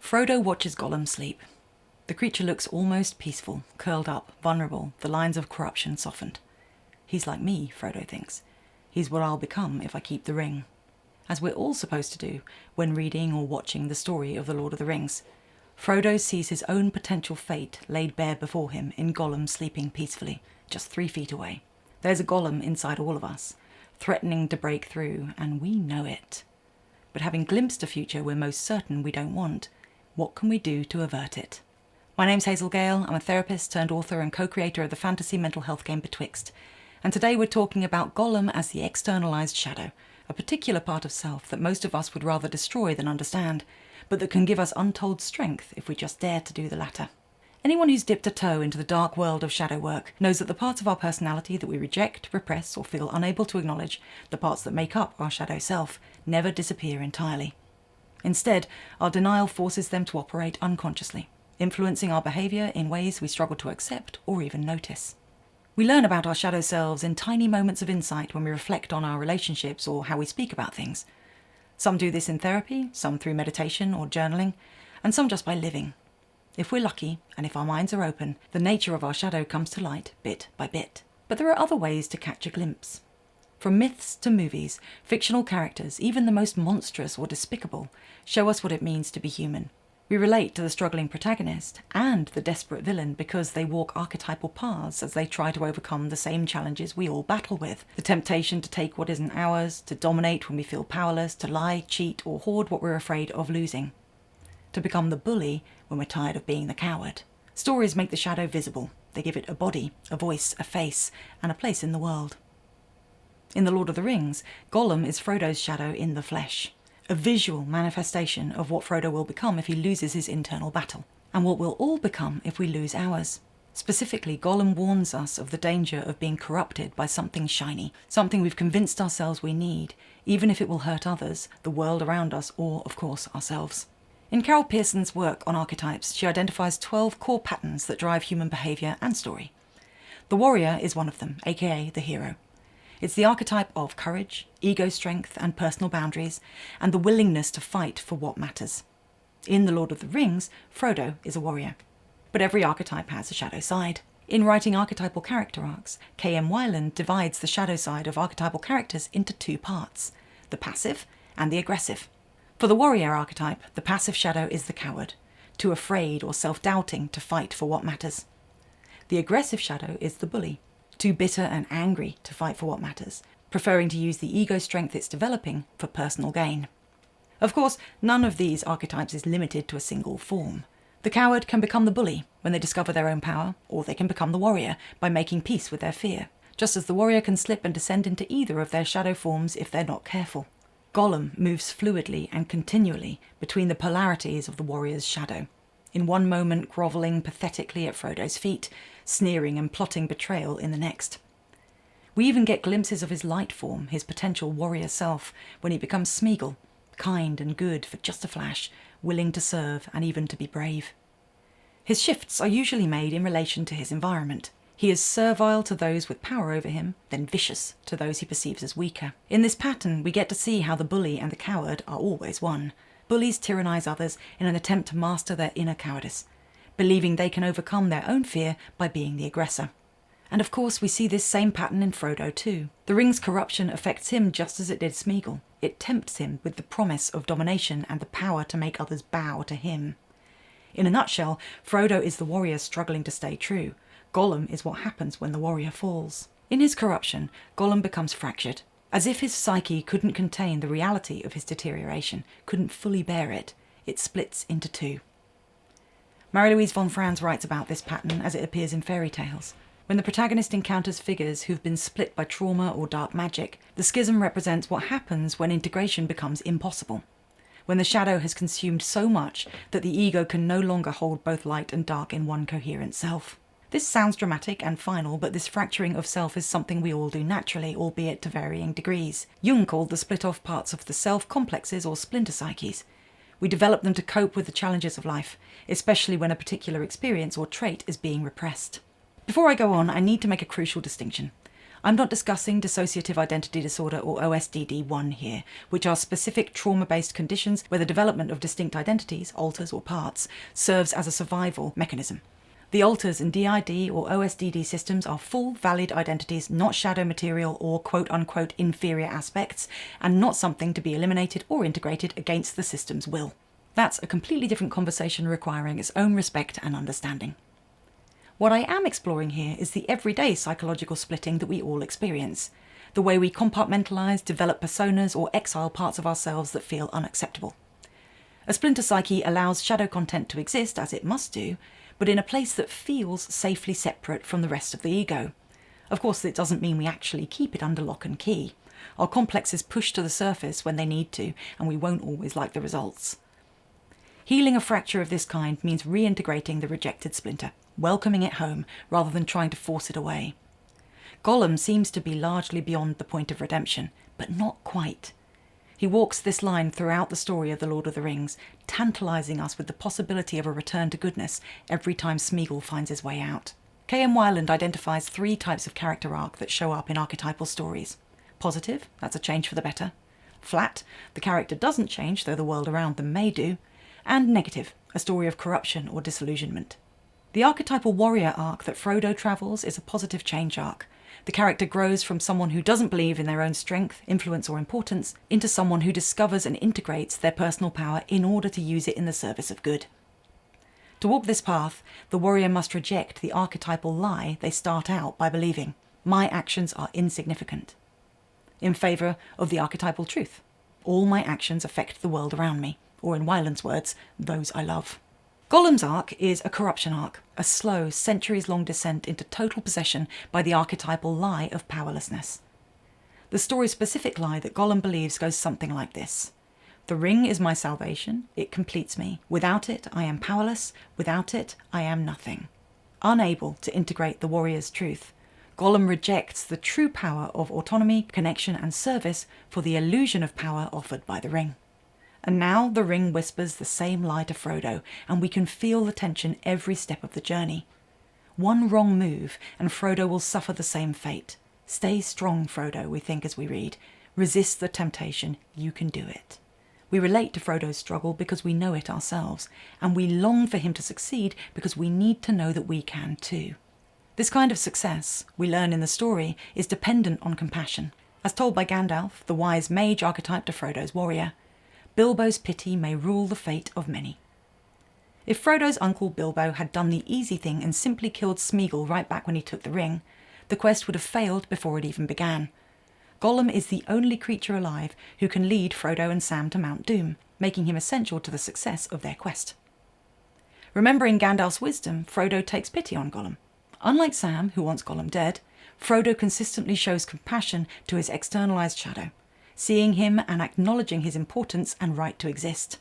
Frodo watches Gollum sleep. The creature looks almost peaceful, curled up, vulnerable, the lines of corruption softened. He's like me, Frodo thinks. He's what I'll become if I keep the ring. As we're all supposed to do when reading or watching the story of the Lord of the Rings. Frodo sees his own potential fate laid bare before him in Gollum sleeping peacefully, just 3 feet away. There's a Gollum inside all of us, threatening to break through, and we know it. But having glimpsed a future we're most certain we don't want, what can we do to avert it? My name's Hazel Gale. I'm a therapist turned author and co-creator of the fantasy mental health game Betwixt. And today we're talking about Gollum as the externalized shadow, a particular part of self that most of us would rather destroy than understand, but that can give us untold strength if we just dare to do the latter. Anyone who's dipped a toe into the dark world of Shadowwork knows that the parts of our personality that we reject, repress, or feel unable to acknowledge, the parts that make up our shadow self, never disappear entirely. Instead, our denial forces them to operate unconsciously, influencing our behaviour in ways we struggle to accept or even notice. We learn about our shadow selves in tiny moments of insight when we reflect on our relationships or how we speak about things. Some do this in therapy, some through meditation or journaling, and some just by living. If we're lucky, and if our minds are open, the nature of our shadow comes to light bit by bit. But there are other ways to catch a glimpse. From myths to movies, fictional characters, even the most monstrous or despicable, show us what it means to be human. We relate to the struggling protagonist and the desperate villain because they walk archetypal paths as they try to overcome the same challenges we all battle with. The temptation to take what isn't ours, to dominate when we feel powerless, to lie, cheat, or hoard what we're afraid of losing. To become the bully when we're tired of being the coward. Stories make the shadow visible. They give it a body, a voice, a face, and a place in the world. In The Lord of the Rings, Gollum is Frodo's shadow in the flesh. A visual manifestation of what Frodo will become if he loses his internal battle, and what we'll all become if we lose ours. Specifically, Gollum warns us of the danger of being corrupted by something shiny, something we've convinced ourselves we need, even if it will hurt others, the world around us, or, of course, ourselves. In Carol Pearson's work on archetypes, she identifies 12 core patterns that drive human behaviour and story. The warrior is one of them, aka the hero. It's the archetype of courage, ego strength and personal boundaries, and the willingness to fight for what matters. In The Lord of the Rings, Frodo is a warrior. But every archetype has a shadow side. In writing archetypal character arcs, K.M. Weiland divides the shadow side of archetypal characters into 2 parts, the passive and the aggressive. For the warrior archetype, the passive shadow is the coward, too afraid or self-doubting to fight for what matters. The aggressive shadow is the bully, too bitter and angry to fight for what matters, preferring to use the ego strength it's developing for personal gain. Of course, none of these archetypes is limited to a single form. The coward can become the bully when they discover their own power, or they can become the warrior by making peace with their fear, just as the warrior can slip and descend into either of their shadow forms if they're not careful. Gollum moves fluidly and continually between the polarities of the warrior's shadow. In one moment grovelling pathetically at Frodo's feet, sneering and plotting betrayal in the next. We even get glimpses of his light form, his potential warrior self, when he becomes Smeagle, kind and good for just a flash, willing to serve and even to be brave. His shifts are usually made in relation to his environment. He is servile to those with power over him, then vicious to those he perceives as weaker. In this pattern, we get to see how the bully and the coward are always one. Bullies tyrannize others in an attempt to master their inner cowardice, believing they can overcome their own fear by being the aggressor. And of course we see this same pattern in Frodo too. The ring's corruption affects him just as it did Smeagle. It tempts him with the promise of domination and the power to make others bow to him. In a nutshell, Frodo is the warrior struggling to stay true. Gollum is what happens when the warrior falls. In his corruption, Gollum becomes fractured. As if his psyche couldn't contain the reality of his deterioration, couldn't fully bear it, it splits into 2. Mary-Louise von Franz writes about this pattern as it appears in fairy tales. When the protagonist encounters figures who've been split by trauma or dark magic, the schism represents what happens when integration becomes impossible. When the shadow has consumed so much that the ego can no longer hold both light and dark in one coherent self. This sounds dramatic and final, but this fracturing of self is something we all do naturally, albeit to varying degrees. Jung called the split-off parts of the self complexes or splinter psyches. We develop them to cope with the challenges of life, especially when a particular experience or trait is being repressed. Before I go on, I need to make a crucial distinction. I'm not discussing dissociative identity disorder or OSDD1 here, which are specific trauma-based conditions where the development of distinct identities, alters or parts, serves as a survival mechanism. The alters and DID or OSDD systems are full, valid identities, not shadow material or quote-unquote inferior aspects, and not something to be eliminated or integrated against the system's will. That's a completely different conversation requiring its own respect and understanding. What I am exploring here is the everyday psychological splitting that we all experience, the way we compartmentalise, develop personas, or exile parts of ourselves that feel unacceptable. A splinter psyche allows shadow content to exist, as it must do, but in a place that feels safely separate from the rest of the ego. Of course, it doesn't mean we actually keep it under lock and key. Our complexes push to the surface when they need to, and we won't always like the results. Healing a fracture of this kind means reintegrating the rejected splinter, welcoming it home rather than trying to force it away. Gollum seems to be largely beyond the point of redemption, but not quite. He walks this line throughout the story of The Lord of the Rings, tantalising us with the possibility of a return to goodness every time Smeagle finds his way out. K.M. Weiland identifies 3 types of character arc that show up in archetypal stories. Positive, that's a change for the better. Flat, the character doesn't change though the world around them may do. And negative, a story of corruption or disillusionment. The archetypal warrior arc that Frodo travels is a positive change arc. The character grows from someone who doesn't believe in their own strength, influence or importance into someone who discovers and integrates their personal power in order to use it in the service of good. To walk this path, the warrior must reject the archetypal lie they start out by believing. My actions are insignificant. In favour of the archetypal truth. All my actions affect the world around me, or in Weiland's words, those I love. Gollum's arc is a corruption arc, a slow, centuries-long descent into total possession by the archetypal lie of powerlessness. The story-specific lie that Gollum believes goes something like this. The ring is my salvation, it completes me. Without it, I am powerless. Without it, I am nothing. Unable to integrate the warrior's truth, Gollum rejects the true power of autonomy, connection and service for the illusion of power offered by the ring. And now the ring whispers the same lie to Frodo, and we can feel the tension every step of the journey. One wrong move, and Frodo will suffer the same fate. Stay strong, Frodo, we think as we read. Resist the temptation, you can do it. We relate to Frodo's struggle because we know it ourselves, and we long for him to succeed because we need to know that we can too. This kind of success, we learn in the story, is dependent on compassion. As told by Gandalf, the wise mage archetype to Frodo's warrior, Bilbo's pity may rule the fate of many. If Frodo's uncle Bilbo had done the easy thing and simply killed Smeagle right back when he took the ring, the quest would have failed before it even began. Gollum is the only creature alive who can lead Frodo and Sam to Mount Doom, making him essential to the success of their quest. Remembering Gandalf's wisdom, Frodo takes pity on Gollum. Unlike Sam, who wants Gollum dead, Frodo consistently shows compassion to his externalized shadow, seeing him and acknowledging his importance and right to exist.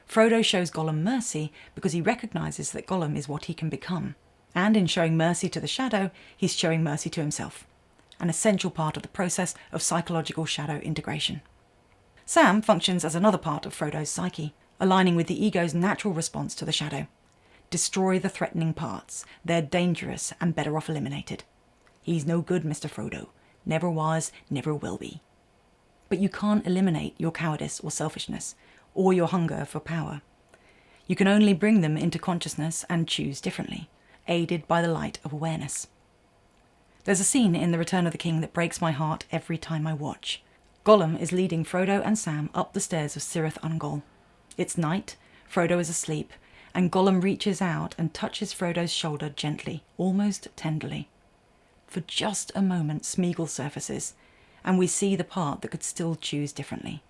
Frodo shows Gollum mercy because he recognises that Gollum is what he can become, and in showing mercy to the shadow, he's showing mercy to himself, an essential part of the process of psychological shadow integration. Sam functions as another part of Frodo's psyche, aligning with the ego's natural response to the shadow. Destroy the threatening parts, they're dangerous and better off eliminated. He's no good, Mr. Frodo, never was, never will be. But you can't eliminate your cowardice or selfishness, or your hunger for power. You can only bring them into consciousness and choose differently, aided by the light of awareness. There's a scene in The Return of the King that breaks my heart every time I watch. Gollum is leading Frodo and Sam up the stairs of Cirith Ungol. It's night, Frodo is asleep, and Gollum reaches out and touches Frodo's shoulder gently, almost tenderly. For just a moment, Smeagle surfaces, and we see the part that could still choose differently.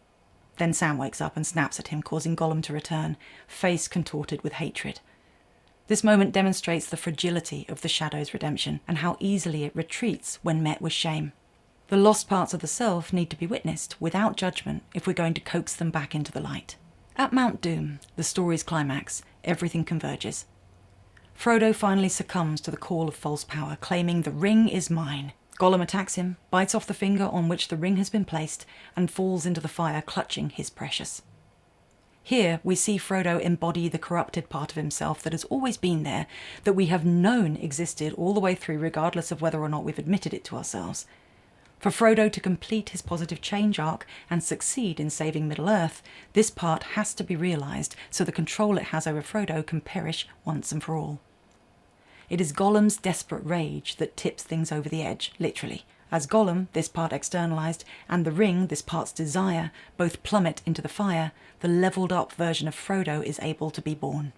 Then Sam wakes up and snaps at him, causing Gollum to return, face contorted with hatred. This moment demonstrates the fragility of the shadow's redemption and how easily it retreats when met with shame. The lost parts of the self need to be witnessed without judgment if we're going to coax them back into the light. At Mount Doom, the story's climax, everything converges. Frodo finally succumbs to the call of false power, claiming the ring is mine. Gollum attacks him, bites off the finger on which the ring has been placed, and falls into the fire, clutching his precious. Here we see Frodo embody the corrupted part of himself that has always been there, that we have known existed all the way through regardless of whether or not we've admitted it to ourselves. For Frodo to complete his positive change arc and succeed in saving Middle-earth, this part has to be realised so the control it has over Frodo can perish once and for all. It is Gollum's desperate rage that tips things over the edge, literally. As Gollum, this part externalised, and the ring, this part's desire, both plummet into the fire, the levelled up version of Frodo is able to be born.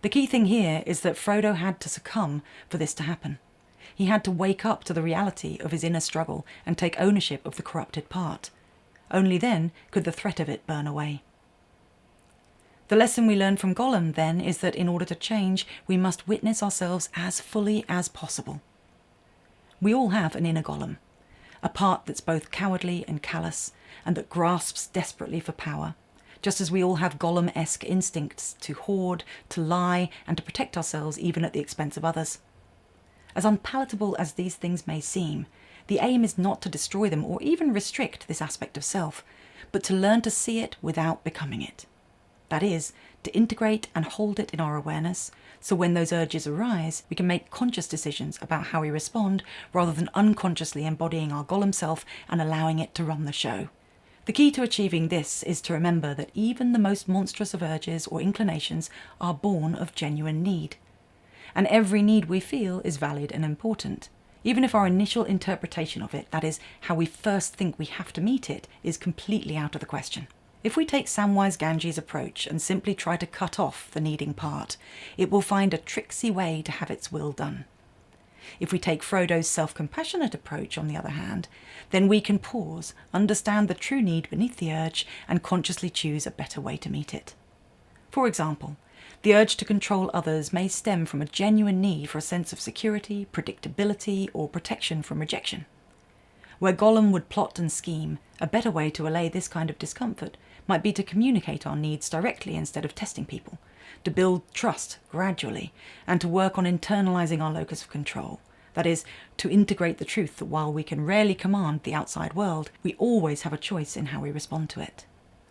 The key thing here is that Frodo had to succumb for this to happen. He had to wake up to the reality of his inner struggle and take ownership of the corrupted part. Only then could the threat of it burn away. The lesson we learn from Gollum, then, is that in order to change, we must witness ourselves as fully as possible. We all have an inner Gollum, a part that's both cowardly and callous, and that grasps desperately for power, just as we all have Gollum-esque instincts to hoard, to lie, and to protect ourselves even at the expense of others. As unpalatable as these things may seem, the aim is not to destroy them or even restrict this aspect of self, but to learn to see it without becoming it. That is, to integrate and hold it in our awareness, so when those urges arise, we can make conscious decisions about how we respond rather than unconsciously embodying our Gollum self and allowing it to run the show. The key to achieving this is to remember that even the most monstrous of urges or inclinations are born of genuine need. And every need we feel is valid and important, even if our initial interpretation of it, that is, how we first think we have to meet it, is completely out of the question. If we take Samwise Gamgee's approach and simply try to cut off the needing part, it will find a tricksy way to have its will done. If we take Frodo's self-compassionate approach, on the other hand, then we can pause, understand the true need beneath the urge, and consciously choose a better way to meet it. For example, the urge to control others may stem from a genuine need for a sense of security, predictability, or protection from rejection. Where Gollum would plot and scheme, a better way to allay this kind of discomfort might be to communicate our needs directly instead of testing people, to build trust gradually, and to work on internalising our locus of control. That is, to integrate the truth that while we can rarely command the outside world, we always have a choice in how we respond to it.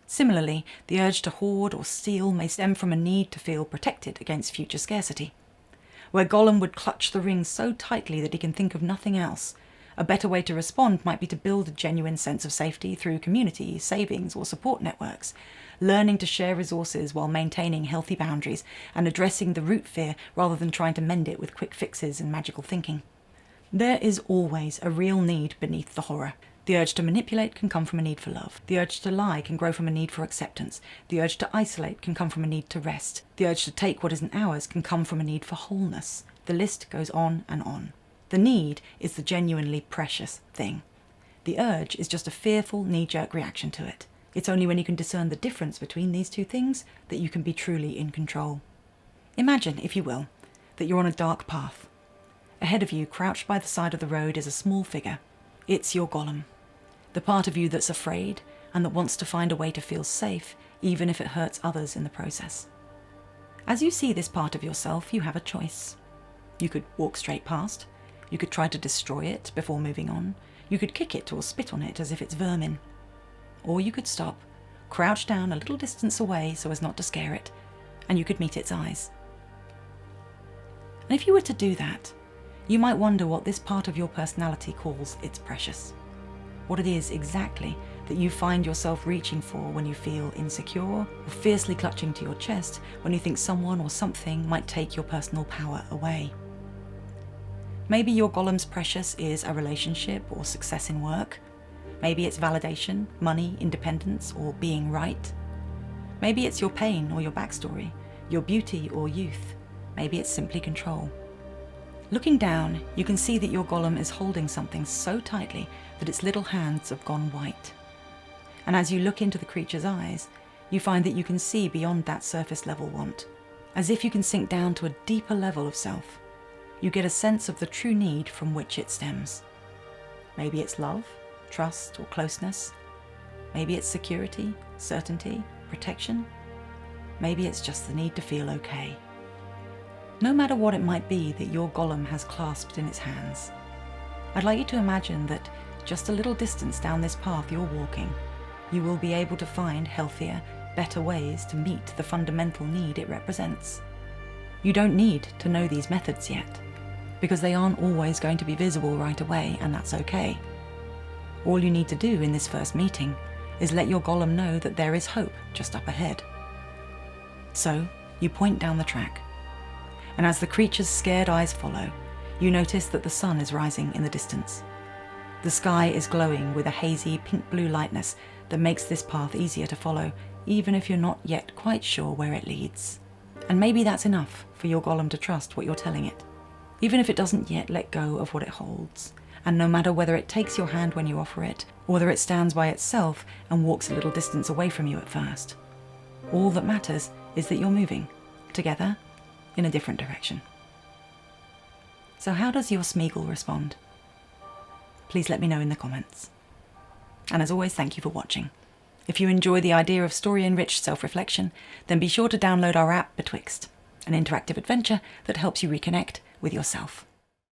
Similarly, the urge to hoard or steal may stem from a need to feel protected against future scarcity. Where Gollum would clutch the ring so tightly that he can think of nothing else, a better way to respond might be to build a genuine sense of safety through community, savings, or support networks, learning to share resources while maintaining healthy boundaries and addressing the root fear rather than trying to mend it with quick fixes and magical thinking. There is always a real need beneath the horror. The urge to manipulate can come from a need for love. The urge to lie can grow from a need for acceptance. The urge to isolate can come from a need to rest. The urge to take what isn't ours can come from a need for wholeness. The list goes on and on. The need is the genuinely precious thing. The urge is just a fearful knee-jerk reaction to it. It's only when you can discern the difference between these two things that you can be truly in control. Imagine, if you will, that you're on a dark path. Ahead of you, crouched by the side of the road, is a small figure. It's your Gollum. The part of you that's afraid and that wants to find a way to feel safe, even if it hurts others in the process. As you see this part of yourself, you have a choice. You could walk straight past. You could try to destroy it before moving on. You could kick it or spit on it as if it's vermin. Or you could stop, crouch down a little distance away so as not to scare it, and you could meet its eyes. And if you were to do that, you might wonder what this part of your personality calls its precious. What it is exactly that you find yourself reaching for when you feel insecure, or fiercely clutching to your chest when you think someone or something might take your personal power away. Maybe your Gollum's precious is a relationship or success in work. Maybe it's validation, money, independence, or being right. Maybe it's your pain or your backstory, your beauty or youth. Maybe it's simply control. Looking down, you can see that your Gollum is holding something so tightly that its little hands have gone white. And as you look into the creature's eyes, you find that you can see beyond that surface level want, as if you can sink down to a deeper level of self. You get a sense of the true need from which it stems. Maybe it's love, trust, or closeness. Maybe it's security, certainty, protection. Maybe it's just the need to feel okay. No matter what it might be that your Gollum has clasped in its hands, I'd like you to imagine that just a little distance down this path you're walking, you will be able to find healthier, better ways to meet the fundamental need it represents. You don't need to know these methods yet, because they aren't always going to be visible right away, and that's okay. All you need to do in this first meeting is let your golem know that there is hope just up ahead. So, you point down the track, and as the creature's scared eyes follow, you notice that the sun is rising in the distance. The sky is glowing with a hazy pink-blue lightness that makes this path easier to follow, even if you're not yet quite sure where it leads. And maybe that's enough for your golem to trust what you're telling it, even if it doesn't yet let go of what it holds. And no matter whether it takes your hand when you offer it, or whether it stands by itself and walks a little distance away from you at first, all that matters is that you're moving, together, in a different direction. So how does your Smeagle respond? Please let me know in the comments. And as always, thank you for watching. If you enjoy the idea of story-enriched self-reflection, then be sure to download our app, Betwixt, an interactive adventure that helps you reconnect with yourself.